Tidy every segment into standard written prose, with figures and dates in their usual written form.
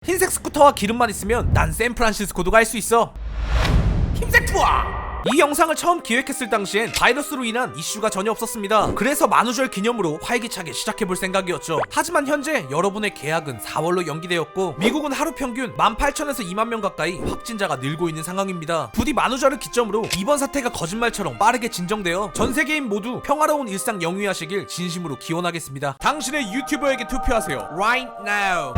흰색 스쿠터와 기름만 있으면 난 샌프란시스코도 갈 수 있어. 흰색 투어! 이 영상을 처음 기획했을 당시엔 바이러스로 인한 이슈가 전혀 없었습니다. 그래서 만우절 기념으로 활기차게 시작해볼 생각이었죠. 하지만 현재 여러분의 계약은 4월로 연기되었고 미국은 하루 평균 18,000에서 2만 명 가까이 확진자가 늘고 있는 상황입니다. 부디 만우절을 기점으로 이번 사태가 거짓말처럼 빠르게 진정되어 전 세계인 모두 평화로운 일상 영위하시길 진심으로 기원하겠습니다. 당신의 유튜버에게 투표하세요. Right now.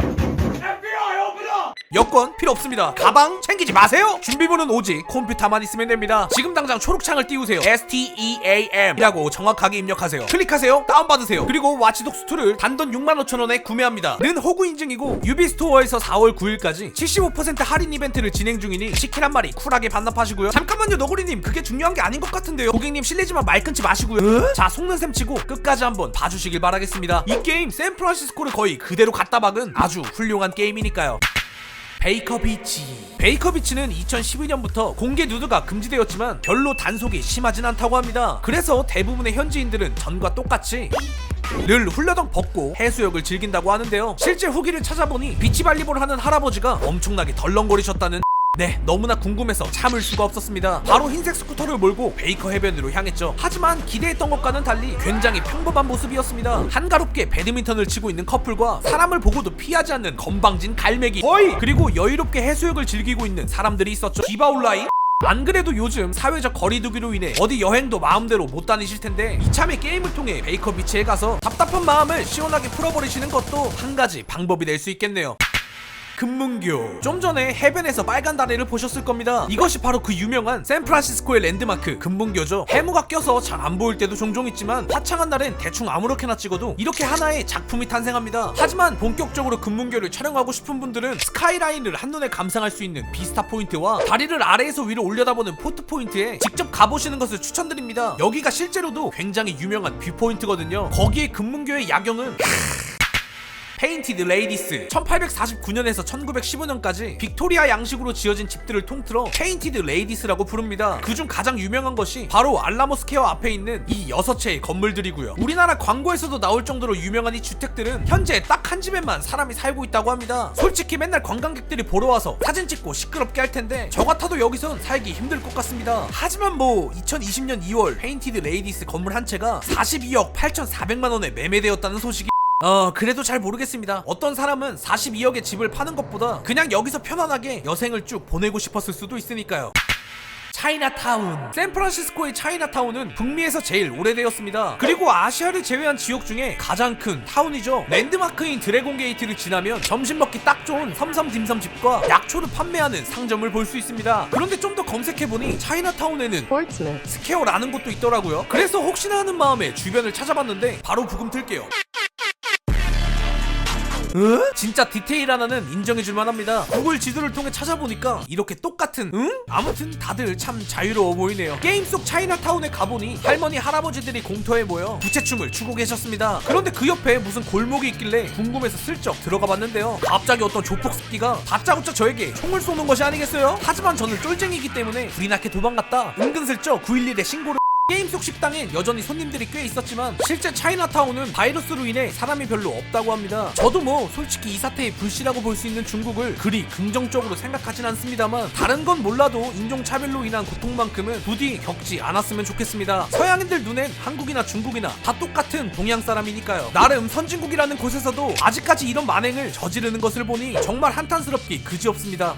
여권 필요 없습니다. 가방 챙기지 마세요. 준비물은 오직 컴퓨터만 있으면 됩니다. 지금 당장 초록창을 띄우세요. STEAM 이라고 정확하게 입력하세요. 클릭하세요. 다운받으세요. 그리고 와치독스2를 단돈 65,000원에 구매합니다. 는 호구 인증이고 유비스토어에서 4월 9일까지 75% 할인 이벤트를 진행 중이니 치킨 한 마리 쿨하게 반납하시고요. 잠깐만요 너구리님, 그게 중요한 게 아닌 것 같은데요. 고객님 실례지만 말 끊지 마시고요. 자, 속는 셈 치고 끝까지 한번 봐주시길 바라겠습니다. 이 게임 샌프란시스코를 거의 그대로 갖다 박은 아주 훌륭한 게임이니까요. 베이커비치. 베이커비치는 2012년부터 공개 누드가 금지되었지만 별로 단속이 심하진 않다고 합니다. 그래서 대부분의 현지인들은 전과 똑같이 늘 훌러덩 벗고 해수욕을 즐긴다고 하는데요. 실제 후기를 찾아보니 비치발리볼 하는 할아버지가 엄청나게 덜렁거리셨다는. 네, 너무나 궁금해서 참을 수가 없었습니다. 바로 흰색 스쿠터를 몰고 베이커 해변으로 향했죠. 하지만 기대했던 것과는 달리 굉장히 평범한 모습이었습니다. 한가롭게 배드민턴을 치고 있는 커플과 사람을 보고도 피하지 않는 건방진 갈매기, 그리고 여유롭게 해수욕을 즐기고 있는 사람들이 있었죠. 디바올라인? 안 그래도 요즘 사회적 거리두기로 인해 어디 여행도 마음대로 못 다니실 텐데 이참에 게임을 통해 베이커 비치에 가서 답답한 마음을 시원하게 풀어버리시는 것도 한 가지 방법이 될 수 있겠네요. 금문교. 좀 전에 해변에서 빨간 다리를 보셨을 겁니다. 이것이 바로 그 유명한 샌프란시스코의 랜드마크 금문교죠. 해무가 껴서 잘 안 보일 때도 종종 있지만 화창한 날엔 대충 아무렇게나 찍어도 이렇게 하나의 작품이 탄생합니다. 하지만 본격적으로 금문교를 촬영하고 싶은 분들은 스카이라인을 한눈에 감상할 수 있는 비스타 포인트와 다리를 아래에서 위로 올려다보는 포트 포인트에 직접 가보시는 것을 추천드립니다. 여기가 실제로도 굉장히 유명한 뷰포인트거든요. 거기에 금문교의 야경은 페인티드 레이디스. 1849년에서 1915년까지 빅토리아 양식으로 지어진 집들을 통틀어 페인티드 레이디스라고 부릅니다. 그중 가장 유명한 것이 바로 알라모 스퀘어 앞에 있는 이 6채의 건물들이고요. 우리나라 광고에서도 나올 정도로 유명한 이 주택들은 현재 딱 한 집에만 사람이 살고 있다고 합니다. 솔직히 맨날 관광객들이 보러 와서 사진 찍고 시끄럽게 할 텐데 저 같아도 여기선 살기 힘들 것 같습니다. 하지만 2020년 2월 페인티드 레이디스 건물 한 채가 42억 8,400만 원에 매매되었다는 소식이 그래도 잘 모르겠습니다. 어떤 사람은 42억의 집을 파는 것보다 그냥 여기서 편안하게 여생을 쭉 보내고 싶었을 수도 있으니까요. 차이나타운. 샌프란시스코의 차이나타운은 북미에서 제일 오래되었습니다. 그리고 아시아를 제외한 지역 중에 가장 큰 타운이죠. 랜드마크인 드래곤 게이트를 지나면 점심 먹기 딱 좋은 섬섬 딤섬집과 약초를 판매하는 상점을 볼 수 있습니다. 그런데 좀 더 검색해보니 차이나타운에는 스퀘어라는 곳도 있더라고요. 그래서 혹시나 하는 마음에 주변을 찾아봤는데 바로 부금 틀게요. 진짜 디테일 하나는 인정해줄만 합니다. 구글 지도를 통해 찾아보니까 이렇게 똑같은 아무튼 다들 참 자유로워 보이네요. 게임 속 차이나타운에 가보니 할머니 할아버지들이 공터에 모여 부채춤을 추고 계셨습니다. 그런데 그 옆에 무슨 골목이 있길래 궁금해서 슬쩍 들어가 봤는데요. 갑자기 어떤 조폭스끼가 다짜고짜 저에게 총을 쏘는 것이 아니겠어요? 하지만 저는 쫄쟁이기 때문에 불이 나게 도망갔다 은근슬쩍 911에 신고를. 게임 속 식당엔 여전히 손님들이 꽤 있었지만 실제 차이나타운은 바이러스로 인해 사람이 별로 없다고 합니다. 저도 솔직히 이 사태의 불씨라고 볼 수 있는 중국을 그리 긍정적으로 생각하진 않습니다만 다른 건 몰라도 인종차별로 인한 고통만큼은 부디 겪지 않았으면 좋겠습니다. 서양인들 눈엔 한국이나 중국이나 다 똑같은 동양 사람이니까요. 나름 선진국이라는 곳에서도 아직까지 이런 만행을 저지르는 것을 보니 정말 한탄스럽기 그지없습니다.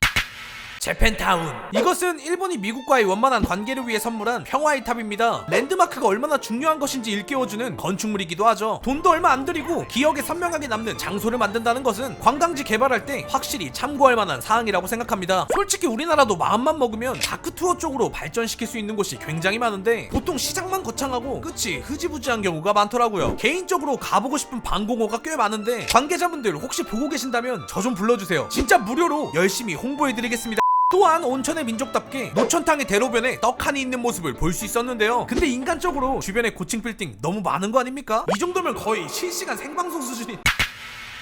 재팬타운. 이것은 일본이 미국과의 원만한 관계를 위해 선물한 평화의 탑입니다. 랜드마크가 얼마나 중요한 것인지 일깨워주는 건축물이기도 하죠. 돈도 얼마 안 들이고 기억에 선명하게 남는 장소를 만든다는 것은 관광지 개발할 때 확실히 참고할 만한 사항이라고 생각합니다. 솔직히 우리나라도 마음만 먹으면 다크투어 쪽으로 발전시킬 수 있는 곳이 굉장히 많은데 보통 시장만 거창하고 끝이 흐지부지한 경우가 많더라고요. 개인적으로 가보고 싶은 방공호가 꽤 많은데 관계자분들 혹시 보고 계신다면 저 좀 불러주세요. 진짜 무료로 열심히 홍보해드리겠습니다. 또한 온천의 민족답게 노천탕의 대로변에 떡하니 있는 모습을 볼 수 있었는데요. 근데 인간적으로 주변에 고층 빌딩 너무 많은 거 아닙니까? 이 정도면 거의 실시간 생방송 수준인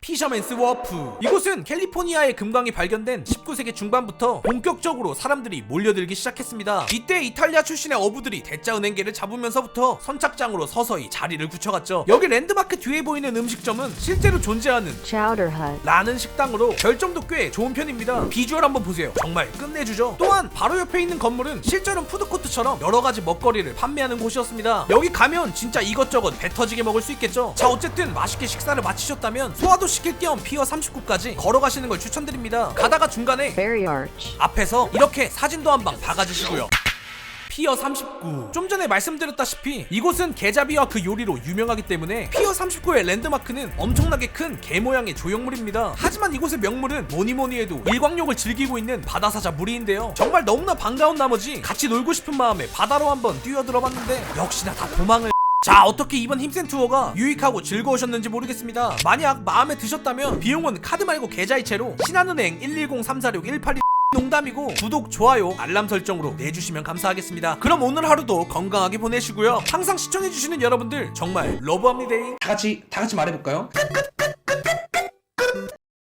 피셔맨스 워프. 이곳은 캘리포니아의 금광이 발견된 19세기 중반부터 본격적으로 사람들이 몰려들기 시작했습니다. 이때 이탈리아 출신의 어부들이 대자 은행계를 잡으면서부터 선착장으로 서서히 자리를 굳혀갔죠. 여기 랜드마크 뒤에 보이는 음식점은 실제로 존재하는 Chowder Hut. 라는 식당으로 별점도 꽤 좋은 편입니다. 비주얼 한번 보세요. 정말 끝내주죠. 또한 바로 옆에 있는 건물은 실제로 푸드코트처럼 여러가지 먹거리를 판매하는 곳이었습니다. 여기 가면 진짜 이것저것 배 터지게 먹을 수 있겠죠. 자, 어쨌든 맛있게 식사를 마치셨다면 소화도 시킬 겸 피어 39까지 걸어가시는 걸 추천드립니다. 가다가 중간에 Ferry Arch. 앞에서 이렇게 사진도 한 방 박아주시고요. 피어 39. 좀 전에 말씀드렸다시피 이곳은 게잡이와 그 요리로 유명하기 때문에 피어 39의 랜드마크는 엄청나게 큰 개 모양의 조형물입니다. 하지만 이곳의 명물은 뭐니뭐니 해도 일광욕을 즐기고 있는 바다사자 무리인데요. 정말 너무나 반가운 나머지 같이 놀고 싶은 마음에 바다로 한번 뛰어들어봤는데 역시나 다 도망을. 자, 어떻게 이번 힘센 투어가 유익하고 즐거우셨는지 모르겠습니다. 만약 마음에 드셨다면 비용은 카드 말고 계좌이체로 신한은행 110-346-181 농담이고 구독, 좋아요, 알람 설정으로 내주시면 감사하겠습니다. 그럼 오늘 하루도 건강하게 보내시고요. 항상 시청해주시는 여러분들 정말 러브합니다. 다 같이 말해볼까요?